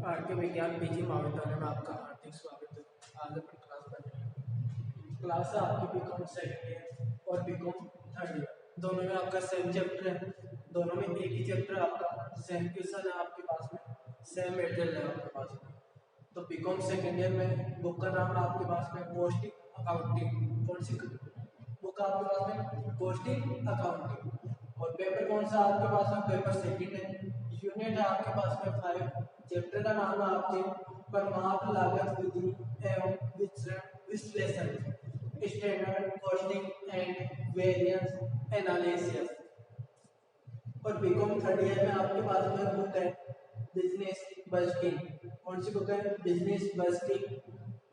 आर्थिक विज्ञान पीजी महाविद्यालय में आपका हार्दिक स्वागत है। आज अपन क्लास कर रहे हैं। क्लास है आपकी बीकॉम सेकंड ईयर और बीकॉम थर्ड ईयर, दोनों में आपका सेम चैप्टर है। दोनों में एक ही चैप्टर आपका, सेम क्वेश्चन है आपके पास में, सेम मटेरियल है आपके पास में। तो बीकॉम सेकंड ईयर में बुक का नाम है आपके पास में कॉस्टिंग अकाउंटिंग। कौन सी बुक आपके पास में? Costing accounting. और पेपर कौन सा आपके पास में? पेपर सेकंड है। यूनिट है आपके पास में 5। चैप्टर का नाम है आपके परमाप लागत विधि एवं विश्लेषण, standard costing and variance analysis. और बीकॉम थर्ड ईयर में आपके पास में बुक है बिजनेस बजटिंग। कौन सी बुक है? Business budgeting.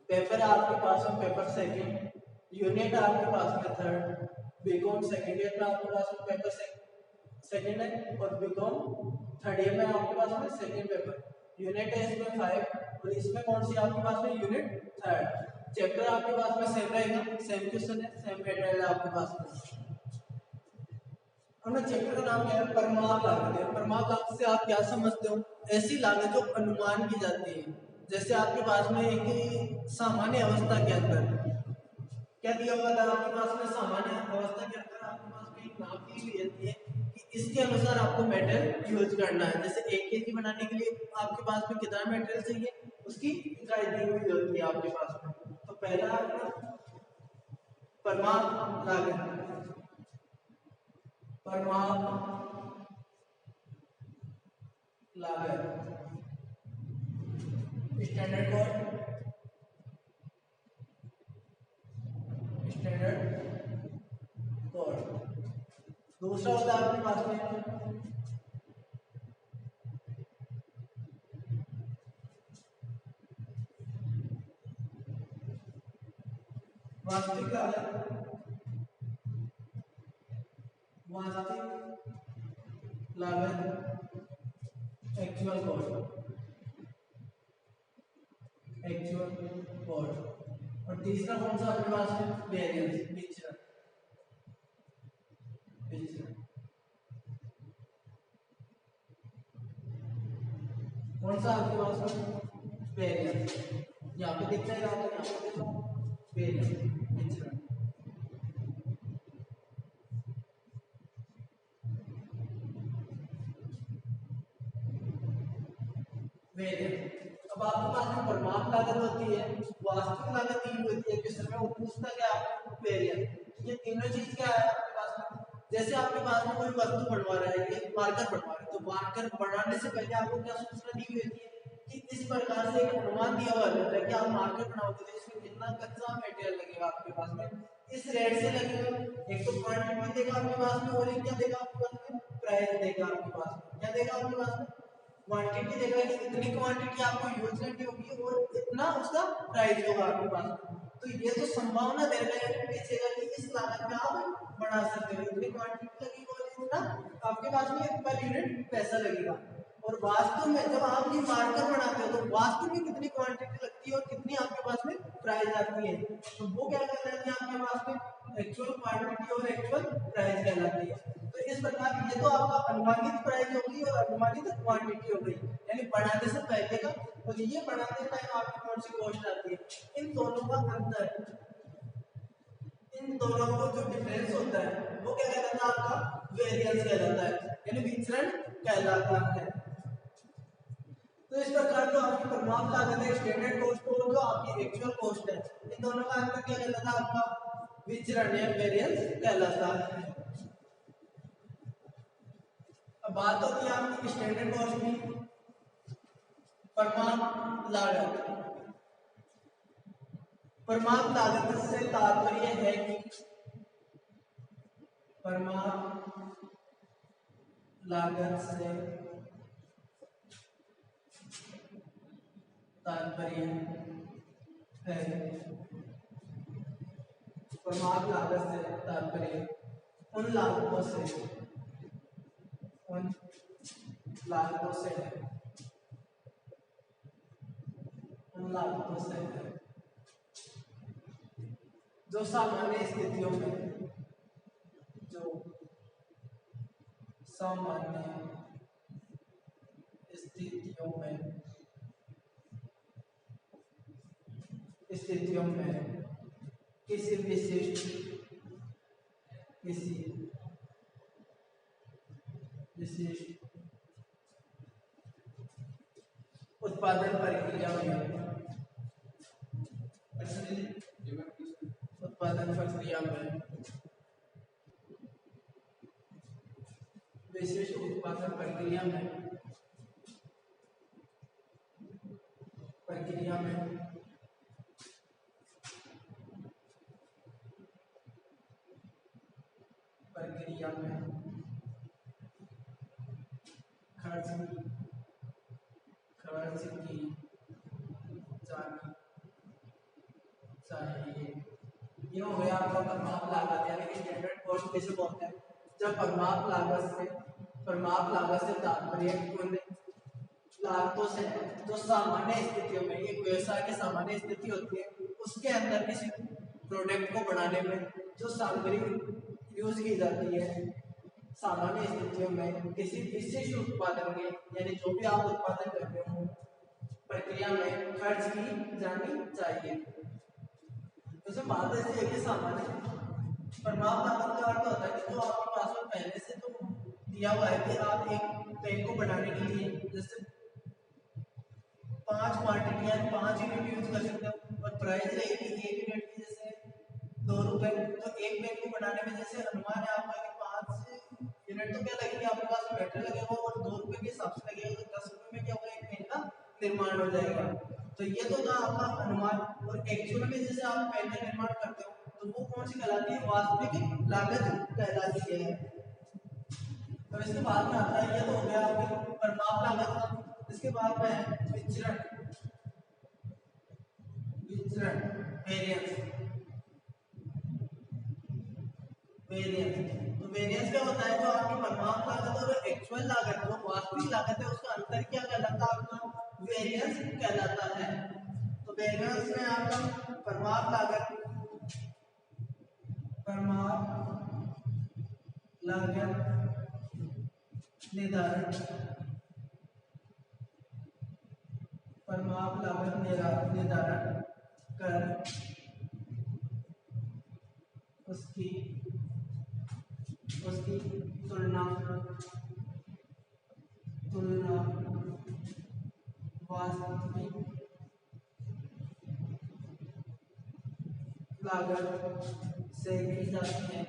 पेपर है आपके पास में पेपर सेकंड। यूनिट है आपके पास में थर्ड। बीकॉम सेकंड ईयर में आपके पास में पेपर सेकंड है और बीकॉम थर्ड ईयर में आपके पास में सेकंड पेपर। यूनिट है इसमें 5 और इसमें कौन सी आपके पास में? Unit third. चैप्टर आपके पास में सेम रहेगा, सेम क्वेश्चन है, सेम मटेरियल है आपके पास में। हमने चैप्टर का नाम क्या है? परमाप लागत है। परमाप लागत से आप क्या समझते हो? ऐसी लागत जो अनुमान की जाती है। जैसे आपके पास में एक सामान्य अवस्था के अंदर क्या दिया हुआ था? आपके पास में सामान्य अवस्था के अंदर आपके पास में एक नाप दी हुई रहती है कि इसके अनुसार आपको मेटेरियल यूज करना है। जैसे 1 केजी बनाने के लिए आपके पास में कितना मेटेरियल चाहिए, उसकी इकाई दी हुई होती है आपके पास में। तो पहला आपका परमाप लागत, परमाप लागत, स्टैंडर्ड कोड, स्टैंडर्ड कोड। दूसरा होता है आपके पास में वास्तविक लागत, वास्तविक लागत, एक्चुअल कॉस्ट, एक्चुअल कॉस्ट। और तीसरा कौन सा आपके पास है? वेरिएंस, विचरण, विचरण। कौन सा आपके पास में? वेरिएंस। यहाँ पे दिख रहा है, यहाँ पे देखो वेरिएंस, विचरण। वेरिएंस। अब आपके पास में परमाप लागत होती है, वास्तविक लागत दी होती है क्वेश्चन में, वो पूछता क्या है? वेरिएंस। ये तीनों चीज क्या है आपके पास में? जैसे आपके पास में कोई वस्तु बनवा रहा है, ये मार्कर बनवा रहा है, तो मार्कर बनाने से पहले आपको क्या सूचना दी हुई होती है कि इस प्रकार से एक अनुमान दिया हुआ रहता है कि आप मार्कर बनाओगे तो इसमें कितना कच्चा मटेरियल लगेगा आपके पास में, इस रेट से लगेगा। एक तो क्वांटिटी देगा आपके पास में और एक क्या देगा आपके पास में? प्राइस देगा आपके पास में। क्या देगा आपके पास में? क्वांटिटी देगा कि इतनी क्वांटिटी आपको यूज करनी होगी और इतना उसका प्राइस होगा आपके पास। तो ये तो संभावना दे रहा है बेचेगा कि इस लागत में आप बढ़ा सकते हो, इतनी क्वांटिटी लगेगी और इतना आपके पास में पर यूनिट पैसा लगेगा। और वास्तव में जब आप ये मार्कर बनाते हो तो वास्तव में कितनी क्वांटिटी लगती है और कितनी आपके पास में प्राइस आती है, तो वो क्या कहलाती है आपके पास में? एक्चुअल क्वांटिटी और एक्चुअल प्राइस कहलाती है। तो इस प्रकार ये तो आपका अनुमानित प्राइस होगी और अनुमानित क्वांटिटी हो गई, यानी बढ़ाने से पहले का, और ये बढ़ाते टाइम आपकी कौन सी कॉस्ट आती है। इन दोनों का अंतर, इन दोनों को जो डिफरेंस होता है वो क्या कहलाता है? आपका वेरिएंस कहलाता है, यानी विचरण कहलाता है। तो इस प्रकार जो आपकी परमाप लागत है, स्टैंडर्ड कॉस्ट और जो आपकी एक्चुअल कॉस्ट है, इन दोनों का अंतर क्या कहलाता है? आपका विचरण या वेरिएंस कहलाता है। अब बात होती है आपकी स्टैंडर्ड कॉस्ट की। परमाप लागत, परमाप लागत से तात्पर्य है कि परमाप लागत से तात्पर्य है, परमाप लागत से तात्पर्य उन लागतों से, उन लागतों से है, उन लागतों से है जो सामान्य स्थितियों में, जो सामान्य स्थितियों में स्थितियों में किसी विशिष्ट उत्पादन प्रक्रिया में विशिष्ट उत्पादन प्रक्रिया में खर्च की जानी चाहिए। ये हो गया आपका परिमाप लागत यानी कि स्टैंडर्ड कॉस्ट किसे बोलते हैं। जब परिमाप लागत से तात्पर्य उन लागतों से जो सामान्य स्थितियों में एक व्यवसाय की सामान्य स्थिति होती है उसके अंदर किसी प्रोडक्ट को बनाने में जो सामग्री यूज की जाती है सामान्य स्थितियों में किसी विशिष्ट उत्पादन के यानी जो भी आप उत्पादन करते हो प्रक्रिया में खर्च की जानी चाहिए। तो बात ऐसी है कि सामान्य परिमाप लागत का अर्थ होता है कि जो आपके पास में पहले से तो दिया हुआ है कि आप एक पेन को बनाने के लिए जैसे 5 क्वांटिटी या 5 यूनिट यूज कर सकते हो और प्राइस रहेगी 1 यूनिट की जैसे 2 रुपए। तो एक पेन को बनाने में जैसे अनुमान है आपका कि 5 यूनिट तो क्या लगेगी आपके पास मेटेरियल लगेगा और 2 रुपए के हिसाब से लगेगा तो 10 रुपए में क्या होगा एक पेन का निर्माण हो जाएगा। तो ये तो था आपका अनुमान और एक्चुअल में जैसे आप पेन का निर्माण करते हो तो वो कौन सी कहलाती है वास्तविक लागत कहलाती है। तो इसके बाद में आता है ये तो हो गया आपकी परिमाप लागत का। इसके बाद में विचरण वेरिएंस। तो वेरिएंस क्या होता है जो आपकी परिमाप लागत और एक्चुअल लागत जो वास्तविक लागत है उसका अंतर क्या कहलाता है आपका वेरिएंस कहलाता है। तो वेरिएंस में आपका परिमाप लागत निर्धारण कर उसकी तुलना वास्तविक लागत से की जाती है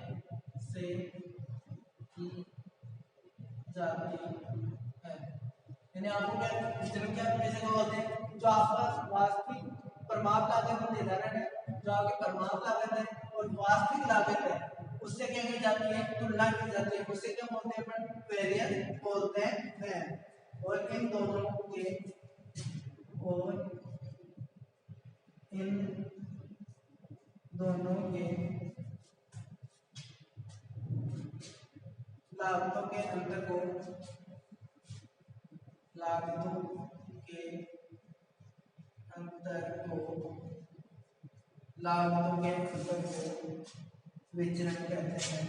यानी आपको क्या विचलन क्या कैसे बोलते हैं जो आपका वास्तविक परिमाप लागत निर्धारण है जो आपकी परिमाप लागत है और वास्तविक लागत है उससे क्या की जाती है तुलना की जाती है उससे क्या बोलते हैं अपन वेरिएंस बोलते हैं। और इन दोनों के लागतों के अंतर को विचरण कहते हैं।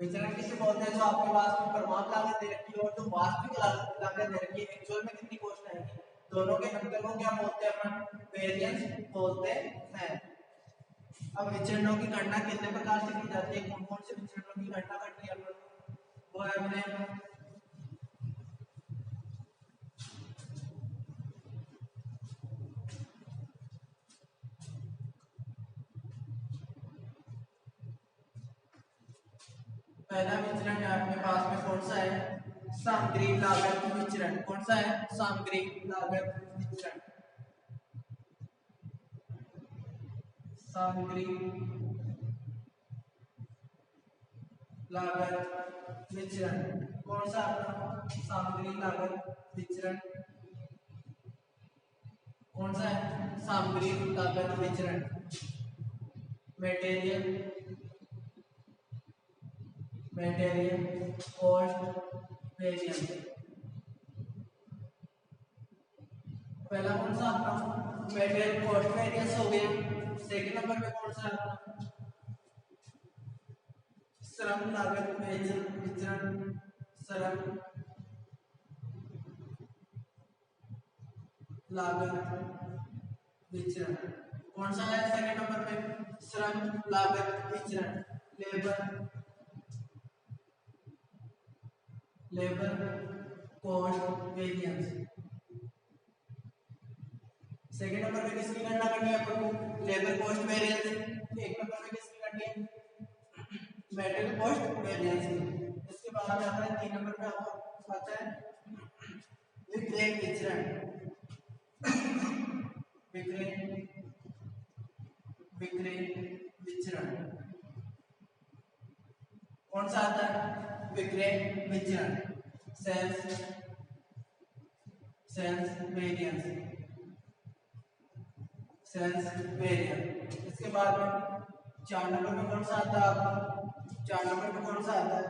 विचरण किसे बोलते हैं जो आपके पास में परिमाप लागत दे रखी है और जो वास्तविक लागत दे रखी है एक्चुअल में कितनी कॉस्ट आएगी दोनों के अंतर को क्या बोलते हैं अपन वेरिएंस बोलते हैं। अब विचरणों की गणना कितने प्रकार से की जाती है कौन कौन से विचरणों की गणना करनी है वो है अपने पहला विचरण है आपके पास में कौन सा है सामग्री लागत विचरण। कौन सा है सामग्री लागत विचरण। सामग्री लागत विचरण कौन सा सामग्री लागत विचरण कौन सा है सामग्री लागत विचरण मटेरियल कॉस्ट वेरिएंस। पहला कौन सा आपका मटेरियल कॉस्ट वेरिएंस हो गया। सेकंड नंबर पे कौन सा आपका श्रम लागत विचरण श्रम लागत विचरण। कौन सा है सेकंड नंबर पे? श्रम लागत विचरण, labour labour cost variance. Second number पे किसकी गणना करनी है अपन को? Labour cost variance. एक नंबर पे किसकी करनी है? मेटेरियल कॉस्ट वेरिएंस की। इसके बाद में आता है 3 नंबर पे आपको आता है विक्रय विचरण। विक्रय विक्रय विचरण कौन सा आता है? विक्रय विचरण, sales sales variance, sales variance. इसके बाद में 4 नंबर में कौन सा आता है आपको? 4 नंबर में कौन सा आता है?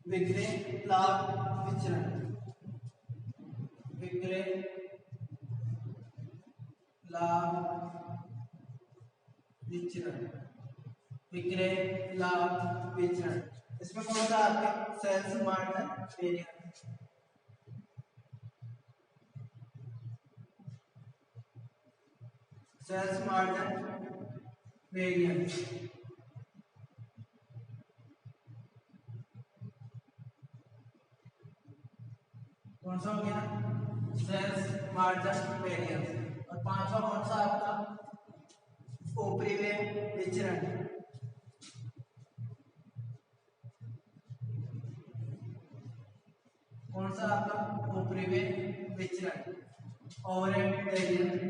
विक्रय लाभ विचरण, विक्रय लाभ विचरण, विक्रय लाभ विचरण। इसमें कौन सा आता है? Sales margin variance, sales margin variance. कौन सा हो गया? Sales margin variance. और पांचवा कौन सा आपका? उपरिव्यय विचरण, कौन सा आपका? उपरिव्यय विचरण, ओवरहेड वेरिएंस।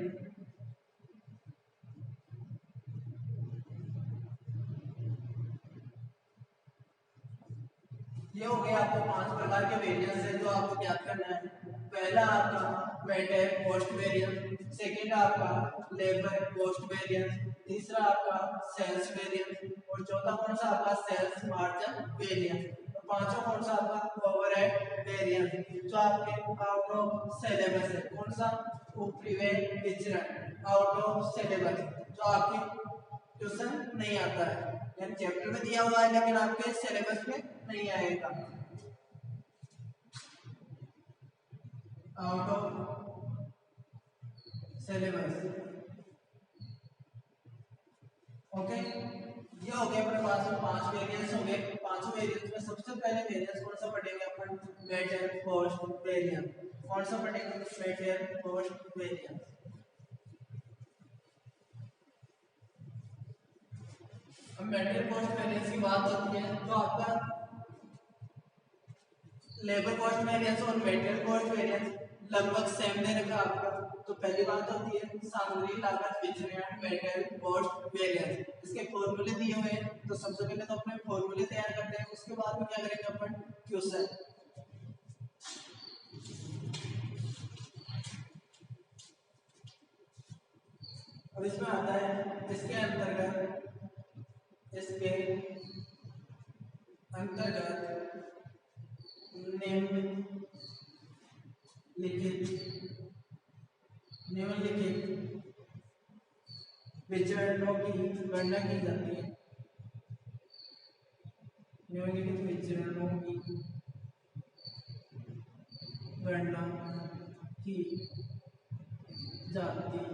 ये हो गया आपको 5 प्रकार के वेरिएंस है जो आपको ज्ञात करना है। पहला आपका मेटेरियल कॉस्ट वेरिएंस, सेकंड आपका लेबर कॉस्ट वेरिएंस, तीसरा आपका सेल्स वेरिएंस और चौथा कौन सा आपका? Sales margin variance. और पांचवा कौन सा आपका? ओवरहेड वेरिएंस जो आपके आउट ऑफ सिलेबस है। कौन सा? उपरिव्यय विचरण आउट ऑफ सिलेबस जो आपकी क्वेश्चन नहीं आता है, यानी चैप्टर में दिया हुआ है लेकिन आपके सिलेबस में नहीं आएगा। Out of syllabus. ओके, ये हो गया अपने पास में 5 वेरिएंस हो गए। पांचों वेरिएंस में सबसे पहले वेरिएंस कौन सा पढ़ेंगे अपन? Material cost variance. कौन सा पढ़ेंगे? Material cost variance. अब मेटेरियल कॉस्ट वेरिएंस की बात होती है तो आपका लेबर कॉस्ट वेरिएंस और मेटेरियल कॉस्ट वेरिएंस लगभग सेम दे रखा आपका। तो पहली बात होती है सामग्री लागत विचरण मेटेरियल कॉस्ट वेरिएंस। इसके फॉर्मूले दिए हुए हैं तो सबसे पहले तो अपने फॉर्मूले तैयार करते हैं, उसके बाद में क्या करेंगे अपन? क्वेश्चन। अब इसमें आता है इसके अंतर्गत निम्नलिखित निम्नलिखित विचरणों की गणना की जाती है। निम्नलिखित विचरणों की गणना की जाती है।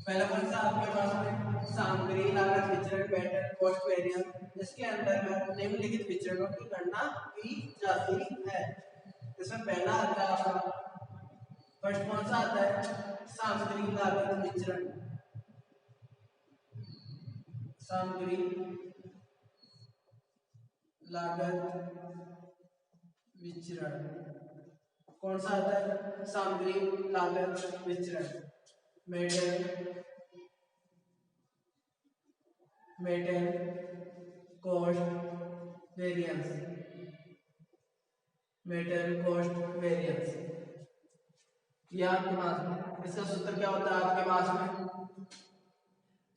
पहला कौन सा आपके पास में? सामग्री लागत विचरण मेटेरियल कॉस्ट वेरिएंस, जिसके अंतर्गत निम्नलिखित विचरणों की गणना की जाती है। इसमें पहला आता है आपका फर्स्ट कौन सा आता है? सामग्री लागत विचरण, सामग्री लागत विचरण कौन सा आता है? सामग्री लागत विचरण material cost variance, material cost variance. ये आपके पास में इसका सूत्र क्या होता है? आपके पास में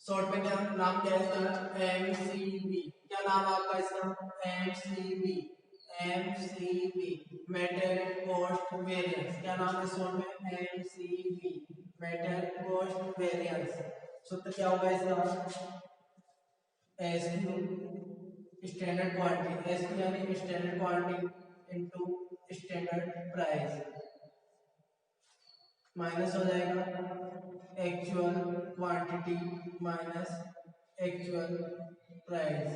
शॉर्ट में क्या नाम क्या है इसका? एमसीवी। क्या नाम है आपका इसका? MCV, MCV material cost variance. क्या नाम है शॉर्ट में? MCV material cost variance. सूत्र क्या होगा इसका? एसक्यू स्टैंडर्ड क्वांटिटी, एसक्यू यानी standard quantity into standard price minus हो जाएगा actual quantity minus actual price.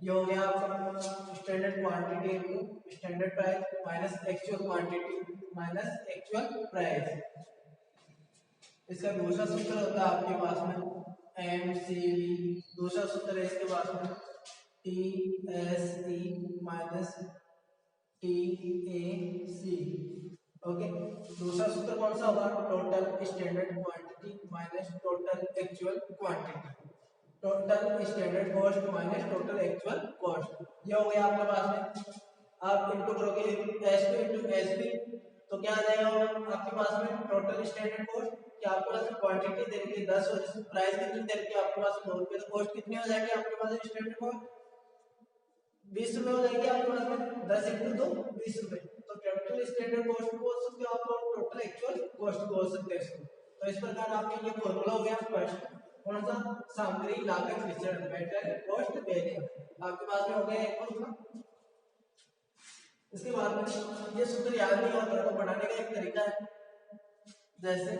ये हो गया आपका standard quantity into standard price minus actual quantity minus actual price. इसका दूसरा सूत्र होता है आपके पास में MCV, दूसरा सूत्र है इसके पास में TSE माइनस TAC। ओके, दूसरा सूत्र कौन सा होगा? Total standard quantity minus total actual quantity, total standard cost minus total actual cost. ये हो गया आपके पास में। आप इंटू करोगे S2 इंटू SB तो क्या आ जाएगा आपके पास में? टोटल स्टैंडर्ड कॉस्ट कि आपके पास क्वांटिटी दे रखी है 10 और इसकी प्राइस कितनी दे रखी है आपके पास 9 रुपए, तो कॉस्ट कितनी हो जाएगी आपके पास? स्टैंडर्ड कॉस्ट 20 रुपए हो जाएगी आपके पास में। 10 इंटू 2 20 रुपए, तो टोटल स्टैंडर्ड कॉस्ट बोल सकते हो आप और टोटल एक्चुअल कॉस्ट बोल सकते हैं इसको। तो इस प्रकार आपके ये फॉर्मूला हो गया फर्स्ट कौन सा? सामग्री लागत विचरण, मेटेरियल कॉस्ट वेरिएंस आपके पास में हो गया एक फॉर्मूला। इसके बाद में ये सूत्र याद नहीं होता तो बनाने का एक तरीका है, जैसे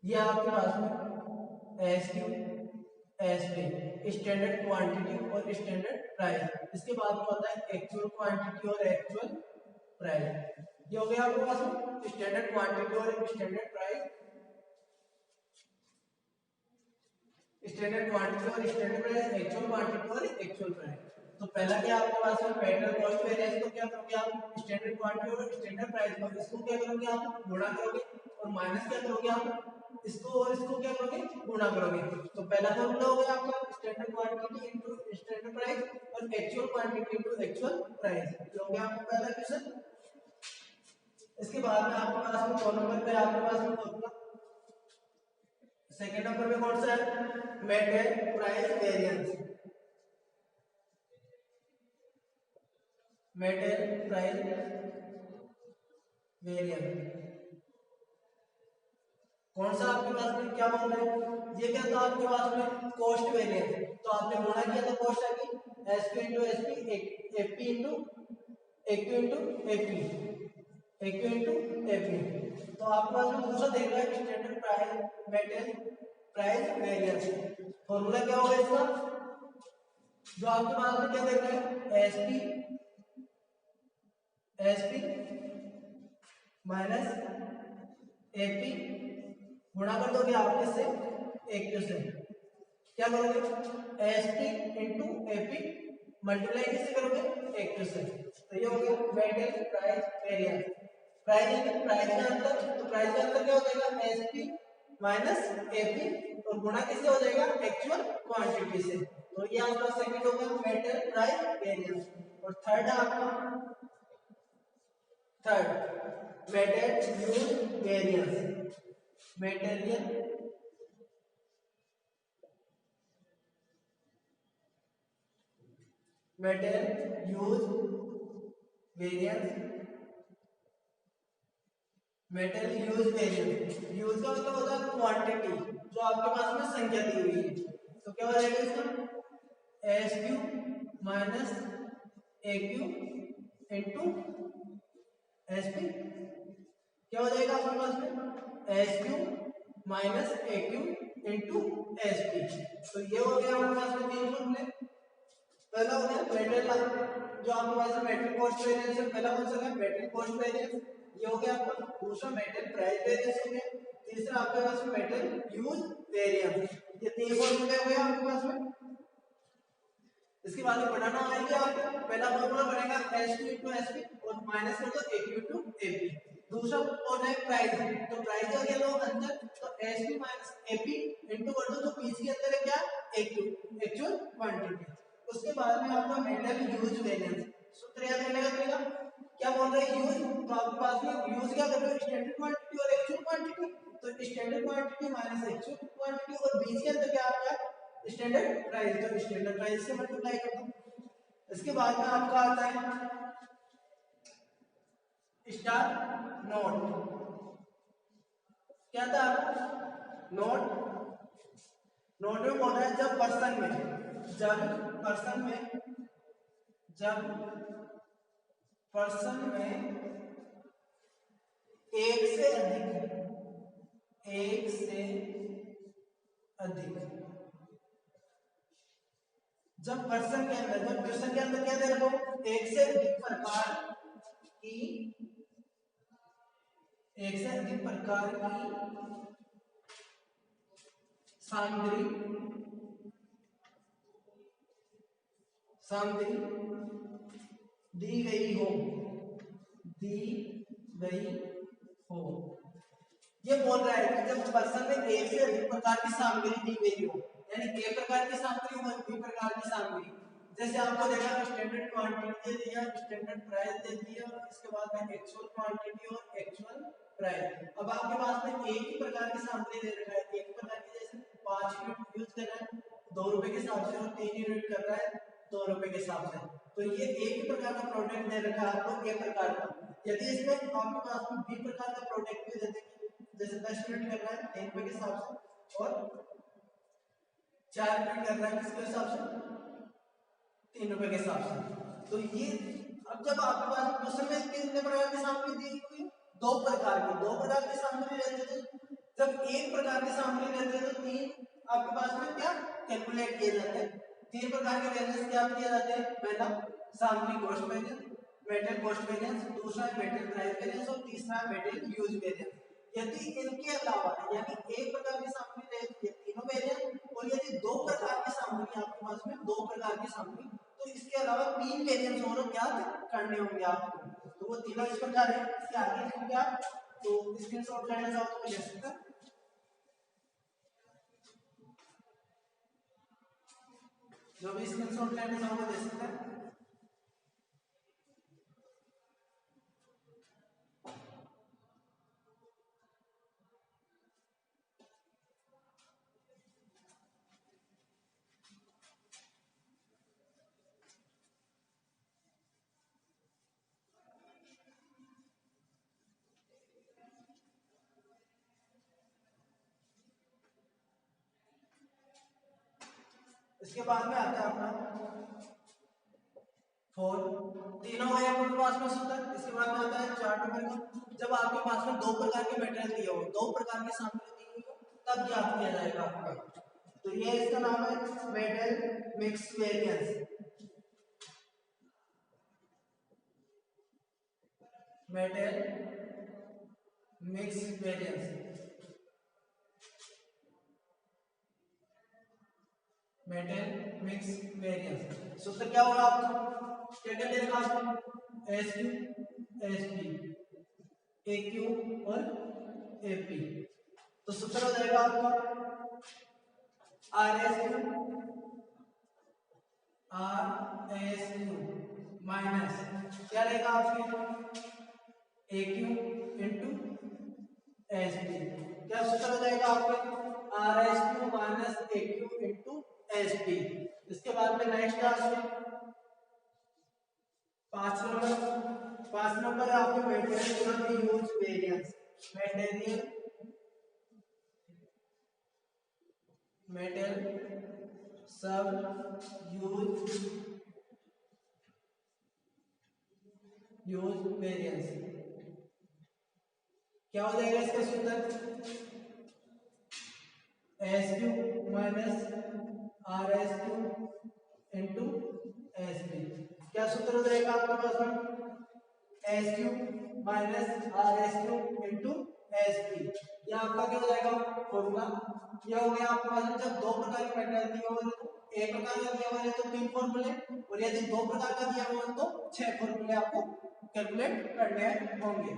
ये आपके पास में SQ SP स्टैंडर्ड क्वांटिटी और स्टैंडर्ड प्राइस, इसके बाद में होता है एक्चुअल क्वांटिटी और एक्चुअल प्राइस। ये हो गया आपके पास में स्टैंडर्ड क्वांटिटी और स्टैंडर्ड प्राइस, स्टैंडर्ड क्वांटिटी और स्टैंडर्ड प्राइस, एक्चुअल क्वांटिटी और एक्चुअल प्राइस। तो पहला क्या आपके पास में मेटेरियल कॉस्ट वेरिएंस, तो क्या करोगे आप? स्टैंडर्ड क्वांटिटी और स्टैंडर्ड प्राइस को इसको क्या करोगे आप? गुणा करोगे और माइनस क्या करोगे आप? इसको और इसको क्या करोगे? गुणा करोगे। तो पहला फॉर्मूला हो गया आपका standard quantity into standard price और actual quantity into actual price, ये हो गया आपका पहला क्वेश्चन। इसके बाद में आपके पास में 2 नंबर पे आपके पास में फॉर्मूला, सेकंड नंबर पे कौन सा है? Material price variance, material price variance कौन सा आपके पास में? क्या बोल रहे हैं? ये क्या था आपके पास में? Cost variance. तो आपने गुणा किया तो कॉस्ट आ गई SP into SP, AP into AQ into AP, AQ into AP। तो आपके पास में दूसरा देख रहा है standard price material price variance. Formula क्या होगा इसका? जो आपके पास में क्या देख रहा है? SP माइनस AP गुणा कर दोगे आप इससे AQ से, क्या करोगे? SP इंटू AP मल्टीप्लाई किससे करोगे? AQ से। तो ये हो गया मेटेरियल प्राइस वेरिएंस। प्राइस का अंतर, तो प्राइस का अंतर क्या हो जाएगा? SP माइनस AP और गुणा किससे हो जाएगा? एक्चुअल क्वांटिटी से। तो ये आपका सेकंड हो गया मेटेरियल प्राइस वेरिएंस। और थर्ड है आपका third material use variance, material use variance, material use variance. Use का मतलब होता है क्वांटिटी, जो आपके पास में संख्या दी हुई है। तो क्या हो जाएगा इसका? SQ minus AQ into SP, क्या हो जाएगा आपके पास में? SQ minus AQ into SP। तो ये हो गया आपके पास में 3 फॉर्मूले। पहला हो गया मेटेरियल, जो आपके पास में मेटेरियल कॉस्ट वेरिएंस है, पहला कौन सा है? मेटेरियल कॉस्ट वेरिएंस, ये हो गया आपका। दूसरा मेटेरियल प्राइस वेरिएंस हो गया। तीसरा आपके पास में मेटेरियल यूज वेरिएंस। ये 3 फॉर्मूले हो गए आपके पास में। इसके बाद में बनाना आएंगे आपको। पहला फॉर्मूला बनेगा SQ इंटू SP और माइनस कर दो AQ इंटू AP। दूसरा कौन है? प्राइस, तो प्राइस का क्या लो अंतर, तो SP माइनस AP इंटू कर दो, जो बीच के अंदर है क्या? AQ actual quantity. उसके बाद में आपका मेटेरियल यूज वेरिएंस, सूत्र याद करने का तरीका क्या बोल रहे हैं? यूज, तो आपके पास में यूज क्या कर रहे हो? स्टैंडर्ड क्वांटिटी और एक्चुअल क्वांटिटी, तो standard quantity minus actual quantity और बीच के अंदर क्या आपका? स्टैंडर्ड प्राइस, तो स्टैंडर्ड प्राइस से मल्टीप्लाई कर दो। इसके बाद में आपका आता है स्टार नोट। क्या था आपका? नोट, नोट में बोल रहा है जब पर्सन में पर्सन में एक से अधिक, एक से अधिक, जब पर्सन के अंदर, जब क्वेश्चन के अंदर क्या दे रखा हो, एक से अधिक प्रकार की, एक से अधिक प्रकार की सामग्री, सामग्री दी गई हो, दी गई हो। ये बोल रहा है कि जब पर्सन में एक से अधिक प्रकार की सामग्री दी गई हो, यानी एक प्रकार की सामग्री हो, बी प्रकार की सामग्री, जैसे आपको देखा स्टैंडर्ड क्वांटिटी दे दिया, स्टैंडर्ड प्राइस दे दिया, इसके बाद में एक्चुअल क्वांटिटी और एक्चुअल प्राइस। अब आपके पास में एक ही प्रकार की सामग्री दे रखा है, एक प्रकार की, जैसे 5 यूनिट यूज कर रहा है 2 रुपए के हिसाब से और 3 यूनिट कर रहा है 2 रुपए के हिसाब से, तो ये एक ही प्रकार का प्रोडक्ट दे रखा है आपको, एक प्रकार का। यदि इसमें आपके पास में बी प्रकार का प्रोडक्ट भी दे दे, जैसे 10 यूनिट कर रहा है 3 रुपए के हिसाब से और 4 यूनिट कर रहा है किसके हिसाब से, 3 रुपए के हिसाब से, तो ये अब जब आपके पास क्वेश्चन में कितने प्रकार की सामग्री दी हुई, 2 प्रकार की, 2 प्रकार की सामग्री रहती है, जब एक प्रकार की सामग्री रहती है तो 3 आपके पास में क्या कैलकुलेट किए जाते हैं, 3 प्रकार के वेरिएंस क्या किए जाते हैं, पहला सामग्री cost variance, material cost variance, दूसरा मेटेरियल प्राइस वेरिएंस और तीसरा मेटेरियल यूज वेरिएंस। यदि इनके अलावा यानी एक प्रकार की सामग्री रहती है तीनों वेरिएंस, और यदि 2 प्रकार की सामग्री आपके पास में 2 प्रकार की सामग्री, तो इसके अलावा 3 वेरिएंस और क्या करने होंगे आपको, तो वो तीनों इस प्रकार है। इसके आगे लिखोगे आप, तो स्क्रीनशॉट लेना चाहो तो ले सकते हैं, जो भी स्क्रीनशॉट लेना चाहो वो ले सकते हैं। इसके बाद में आता है अपना 4, तीनों है आपके पास में सूत्र। इसके बाद में आता है 4 नंबर का, जब आपके पास में 2 प्रकार के मेटेरियल दिए हो, 2 प्रकार की सामग्री दी हुई हो, तब ज्ञात किया जाएगा आपका, तो ये इसका नाम है metal mix variance, metal mix variance, metal mix variance. सूत्र क्या होगा आपका, क्या क्या दे रखा आपको, एस क्यू, एस पी, ए क्यू और ए पी, तो सूत्र हो जाएगा आपका R S Q, R S Q minus क्या रहेगा आपके, ए क्यू इंटू एस पी, क्या सूत्र हो जाएगा आपके, आर एस क्यू माइनस ए क्यू इंटू एस पी। इसके बाद में नेक्स्ट आपके 5 नंबर है आपके मेटेरियल यूज वेरिएंस, मेटेरियल सब यूज वेरिएंस, क्या हो जाएगा इसका सूत्र, S Q minus R S Q into S P, क्या सूत्र हो जाएगा आपके पास में, S Q minus R S Q into S P, यह आपका क्या हो जाएगा फॉर्मूला। यह हो गया आपके पास, जब 2 प्रकार के मेटेरियल दिए हुए हैं, एक प्रकार का दिया हुआ है तो 3 फॉर्मूले, और यदि 2 प्रकार का दिया हुआ है तो 6 फॉर्मूले आपको कैलकुलेट करने होंगे।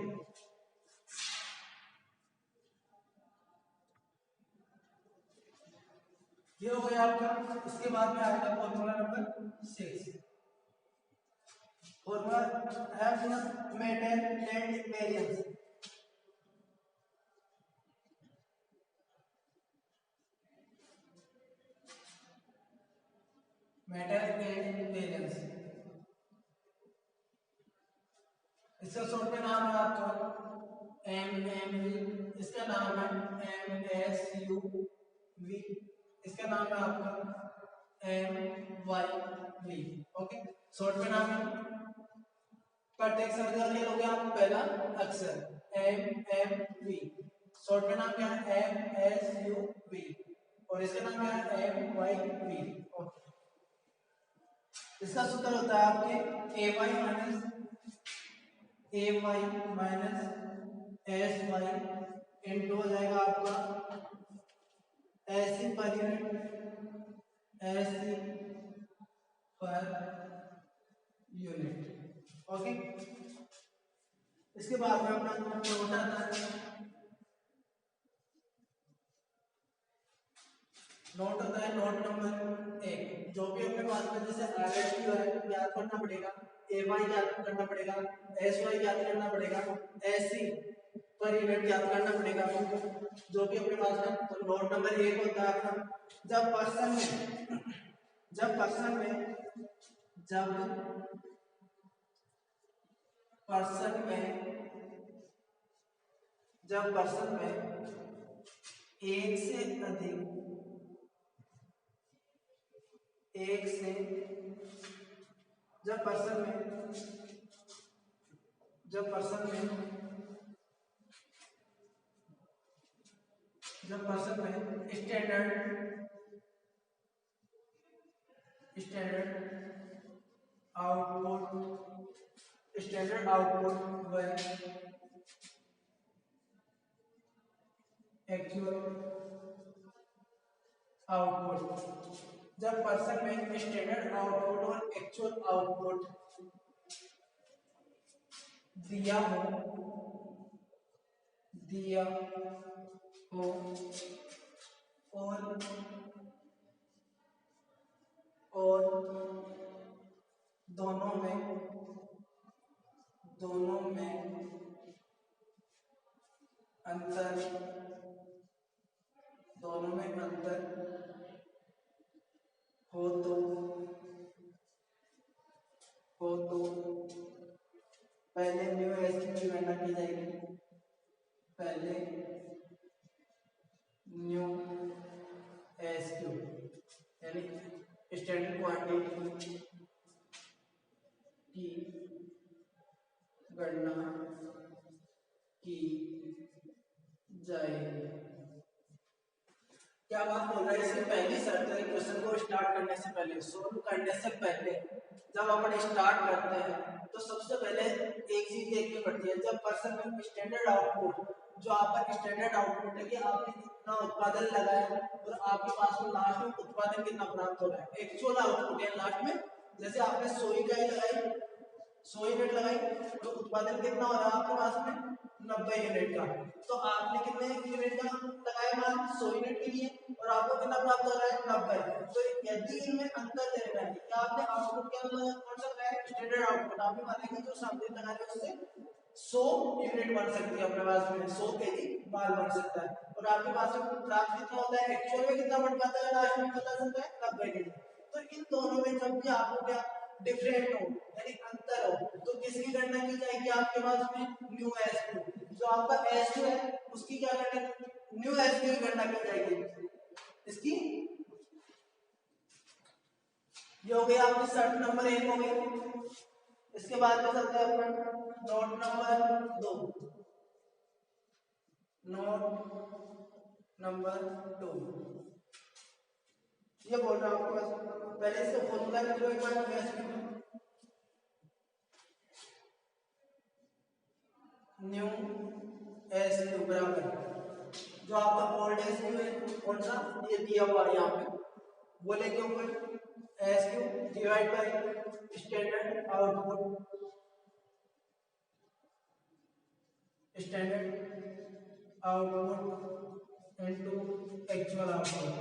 ये हो गया आपका। इसके बाद में आएगा फॉर्मूला नंबर 6, फॉर्मूला है अपना मेटेरियल वेरिएंस, मेटेरियल वेरिएंस, इसका शॉर्ट में नाम है आपका एम एम वी, इसका नाम है एम एस यू वी, इसका नाम है आपका M Y V, okay, short में नाम है। प्रत्येक शब्द का क्या हो गया आप पहला अक्षर MMV, शॉर्ट में नाम क्या है MSUV, और इसका नाम क्या है MYV। इसका सूत्र होता है आपके AY माइनस SY इनटू हो जाएगा आपका SC per unit, SC per unit. Okay, इसके बाद में अपना नोट आता है। नोट होता है नोट नंबर 1, जो भी अपने पास में जैसे RSQ है याद करना पड़ेगा, AY याद करना पड़ेगा, SY याद करना पड़ेगा, SC पर यूनिट याद करना पड़ेगा आपको, जो भी अपने पास में। तो नोट नंबर 1 होता है अपना जब पर्सन में जब पर्सन में एक से जब पर्सन में स्टैंडर्ड आउटपुट व एक्चुअल आउटपुट, जब पर्सन में स्टैंडर्ड आउटपुट और एक्चुअल आउटपुट दिया हो और दोनों में अंतर हो तो पहले न्यू एसक्यू की गणना की जाएगी, पहले न्यू एसक्यू यानी स्टैंडर्ड क्वांटिटी की गणना की जाएगी। क्या बात बोल रहा है, इसकी पहली शर्त है क्वेश्चन को स्टार्ट करने से पहले, सोल्व करने से पहले जब अपन स्टार्ट करते हैं तो सबसे पहले एक चीज देखनी पड़ती है, जब पर्सन में स्टैंडर्ड आउटपुट, जो आपका स्टैंडर्ड आउटपुट है कि आपने कितना उत्पादन लगाया और आपके पास में लास्ट में उत्पादन कितना प्राप्त हो रहा है, एक्चुअल आउटपुट है लास्ट में। जैसे आपने 100 इकाई लगाई, 100 यूनिट लगाई तो उत्पादन कितना हो रहा है आपके पास में 90 यूनिट का, तो आपने कितने यूनिट का लगाया माल 100 यूनिट के लिए और आपको कितना प्राप्त हो रहा है 90। तो यदि इनमें अंतर देखना है कि आपने आउटपुट क्या कौन सा लगाया स्टैंडर्ड आउटपुट, आप भी मानेंगे जो सामग्री लगा रहे हैं उससे 100 यूनिट बन सकती है अपने पास में, 100 केजी माल बन सकता है, और आपके पास में प्राप्त कितना होता है एक्चुअल में कितना बन पाता है लास्ट में पता चलता है 90 केजी। तो इन दोनों में जब भी आपको क्या डिफरेंट हो यानी अंतर हो तो किसकी गणना की जाएगी आपके पास में न्यू एसक्यू, जो आपका एसक्यू है उसकी क्या गणना न्यू एसक्यू की गणना की जाएगी। इसकी ये हो गया आपकी शर्त नंबर 1 हो गई। इसके बाद में चलते हैं अपन नोट नंबर 2, नोट नंबर 2 ये बोल रहा हूं आपके पास, पहले इसका फॉर्मूला लिख लो एक बार न्यू एसक्यू में, न्यू एसक्यू बराबर जो आपका ओल्ड एसक्यू है कौन सा ये दिया हुआ है यहाँ पे, वो लेके ऊपर SQ divide by standard output, standard output into actual output.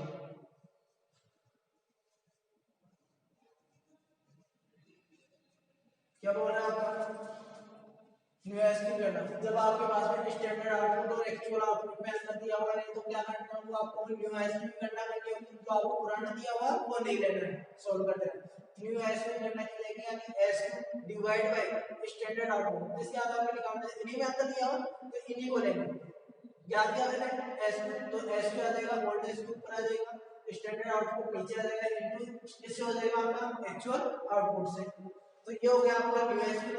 क्या बोल रहा है आपका न्यू एसक्यू करना, जब आपके पास में स्टैंडर्ड आउटपुट और एक्चुअल आउटपुट में अंतर दिया हुआ है तो क्या करना होगा आपको न्यू एसक्यू करना करनी होगी, जो आपको पुराना दिया हुआ वो नहीं लेना है, सॉल्व करते हैं न्यू एसक्यू करना चाहिए यानी SQ divide by standard output, इसके आधार पर निकालना है, इन्हीं में अंतर दिया हुआ तो इन्हीं को लेंगे, याद क्या करना है एसक्यू, तो एसक्यू आ जाएगा ओल्ड एसक्यू ऊपर आ जाएगा, स्टैंडर्ड आउटपुट नीचे आ जाएगा इनटू किससे हो जाएगा आपका एक्चुअल आउटपुट से। तो ये हो गया आपका यूएसपी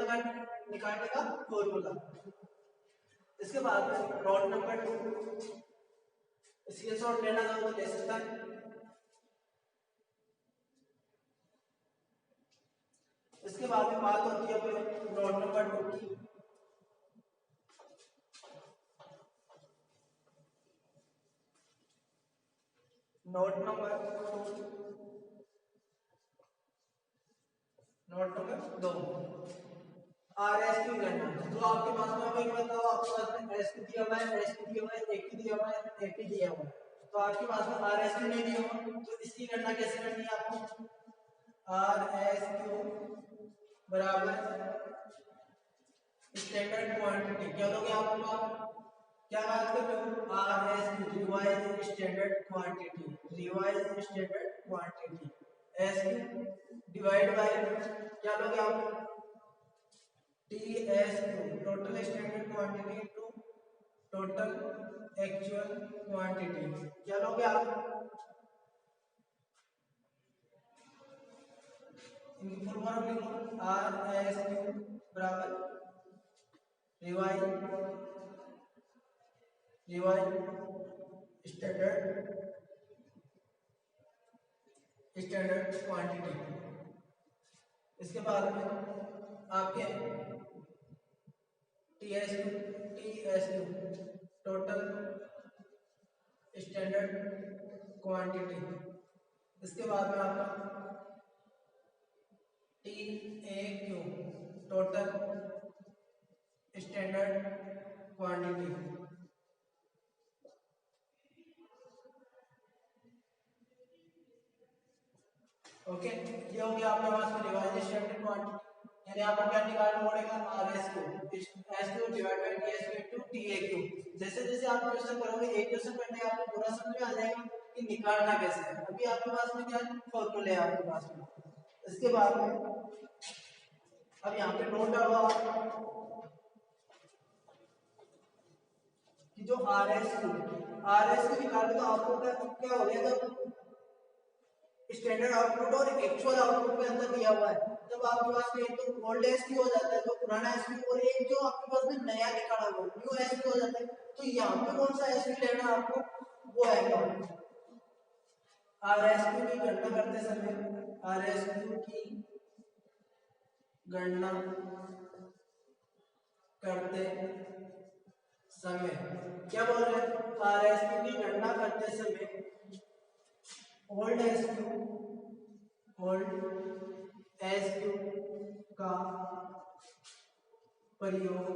निकालने का फॉर्मूला। इसके बाद नोट नंबर 2, स्क्रीनशॉट लेना चाहो तो ले सकता है। इसके बाद में बात होती है नोट नंबर 2 की। नोट नंबर 2 आरएसक्यू करना। जो आपके पास में अभी बताओ, आपके पास में एसक्यू दिया हुआ है, एसक्यू दिया हुआ है, एक्यू दिया हुआ है, एपी दिया हुआ है, तो आपके पास में आरएसक्यू नहीं दिया हुआ, तो इसकी गणना कैसे करनी है आपको? आरएसक्यू बराबर स्टैंडर्ड क्वांटिटी। क्या लोगे आप? क्या बात कर रहे हो? RSQ revise standard quantity, revise standard quantity, SQ divide by क्या लोगे आप? TSQ total standard quantity into total actual quantity. क्या लोगे आप? इनकी फुल फॉर्म लिखो, RSQ बराबर रिवाइज स्टैंडर्ड क्वांटिटी। इसके बाद में आपके TSQ टोटल स्टैंडर्ड क्वांटिटी। इसके बाद में आपका TAQ total standard quantity. Okay, ये हो गया आपके पास में रिवाइज स्टैंडर्ड क्वांटिटी। यानी आपको क्या निकालना पड़ेगा? आरएसक्यू एसक्यू डिवाइड बाय टीएसक्यू इनटू टीएक्यू। जैसे जैसे आप क्वेश्चन करोगे, एक क्वेश्चन करने आपको पूरा समझ में आ जाएगा कि निकालना कैसे है। अभी आपके पास में क्या फॉर्मूले है आपके पास में। इसके बाद में अब यहाँ पे नोट डालो आप कि जो आरएसक्यू निकालो तो आपको क्या हो गया? जब स्टैंडर्ड आउटपुट और एक्चुअल आउटपुट के अंदर दिया हुआ है, जब आपके पास में एक तो ओल्ड एसक्यू हो जाता है, जो पुराना एसक्यू, और एक जो आपके पास में नया निकाला हुआ न्यू एसक्यू हो जाता है, तो यहाँ पे कौन सा एसक्यू लेना आपको? वो है आरएसक्यू की गणना करते समय, आरएसक्यू की गणना करते समय क्या बोल रहे हैं? आरएसक्यू की गणना करते समय ओल्ड एसक्यू का प्रयोग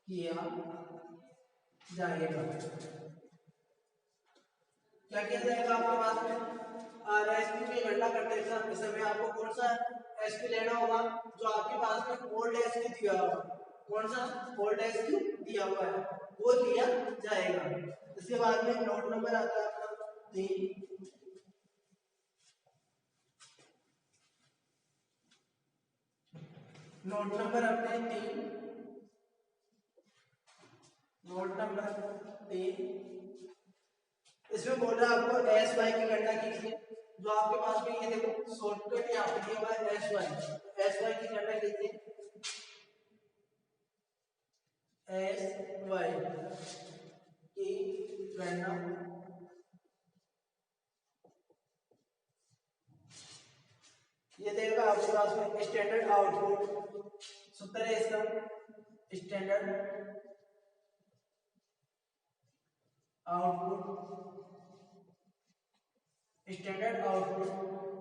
किया जाएगा। क्या किया जाएगा आपके पास में? आरएसक्यू की गणना करते समय आपको कौन सा एसक्यू लेना होगा? जो आपके पास में ओल्ड एसक्यू दिया हुआ है, कौन सा ओल्ड एसक्यू दिया हुआ है, वो लिया जाएगा। इसके बाद में नोट नंबर आता है आपका 3। नोट नंबर अपने 3, नोट नंबर 3, इसमें बोल रहा है आपको एस वाई की गणना कीजिए। जो आपके पास में ये देखो शॉर्टकट यहाँ पे दिया हुआ है एस वाई की गणना कीजिए। एस वाई की गणना ये देगा आपके पास में स्टैंडर्ड आउटपुट। सूत्र है इसका standard output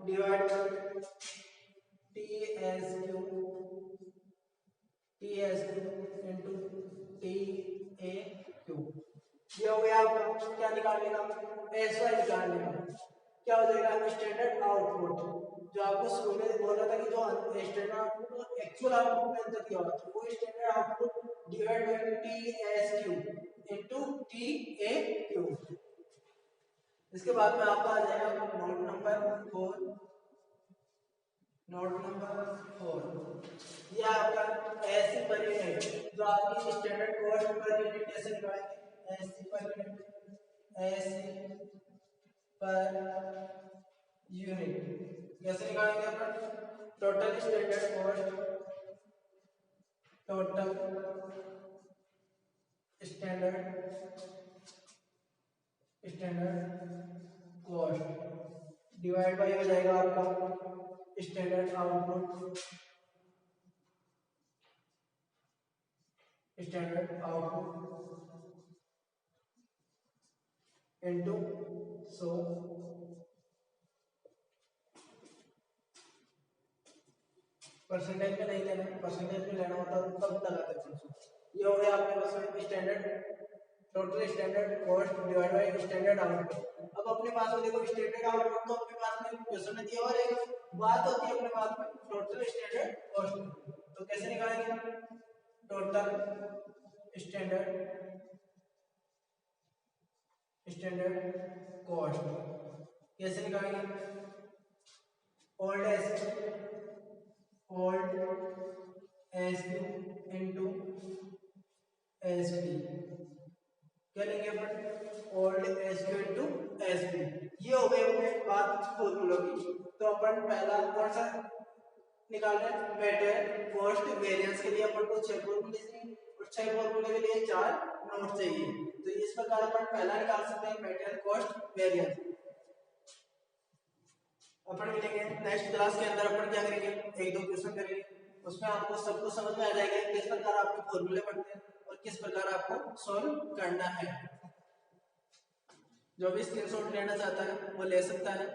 divide TSQ into TAQ। ये हो गया आपका। क्या निकालने का? SY निकालने का। क्या हो जाएगा? Standard output. जो आपको शुरू में बोला था कि जो स्टैंडर्ड आउटपुट और एक्चुअल आउटपुट में अंतर दिया हुआ था, वो standard output divide by TSQ into TAQ। इसके बाद में आपका आ जाएगा नोट नंबर 4। नोट नंबर 4 ये आपका एससी पर यूनिट, जो आपकी स्टैंडर्ड कॉस्ट पर यूनिट कैसे निकालेंगे? एससी पर यूनिट, एससी पर यूनिट कैसे निकालेंगे अपन? Total standard cost, total standard cost divide by हो जाएगा आपका स्टैंडर्ड आउटपुट, इनटू सो परसेंटेज में नहीं लेना, परसेंटेज में लेना होता तो तब लगाते हैं। ये हो गया आपके पास में standard, total standard cost divide by standard output. अब अपने पास में देखो स्टैंडर्ड आउटपुट तो अपने पास में क्वेश्चन में दिया और एक बात होती है अपने पास में टोटल स्टैंडर्ड कॉस्ट, तो कैसे निकालेंगे टोटल स्टैंडर्ड कॉस्ट कैसे निकालेंगे, old S into S P, क्या लेंगे अपन old S Q into S P. ये हो गई अपने बात फॉर्मूला की। तो अपन पहला कौन सा निकाल रहे हैं मेटेरियल कॉस्ट वेरिएंस के लिए अपन को 6 फॉर्मूले चाहिए और 6 फॉर्मूले के लिए 4 नोट चाहिए। तो इस प्रकार अपन पहला निकाल सकते हैं मेटेरियल कॉस्ट वेरिएंस। अपन मिलेंगे नेक्स्ट क्लास के अंदर, अपन क्या करेंगे एक दो क्वेश्चन करेंगे, उसमें आपको सब कुछ समझ में आ जाएगा किस प्रकार आपके फॉर्मूले बनते हैं और किस प्रकार आपको सॉल्व करना है। जो भी स्क्रीनशॉट लेना चाहता है वो ले सकता है।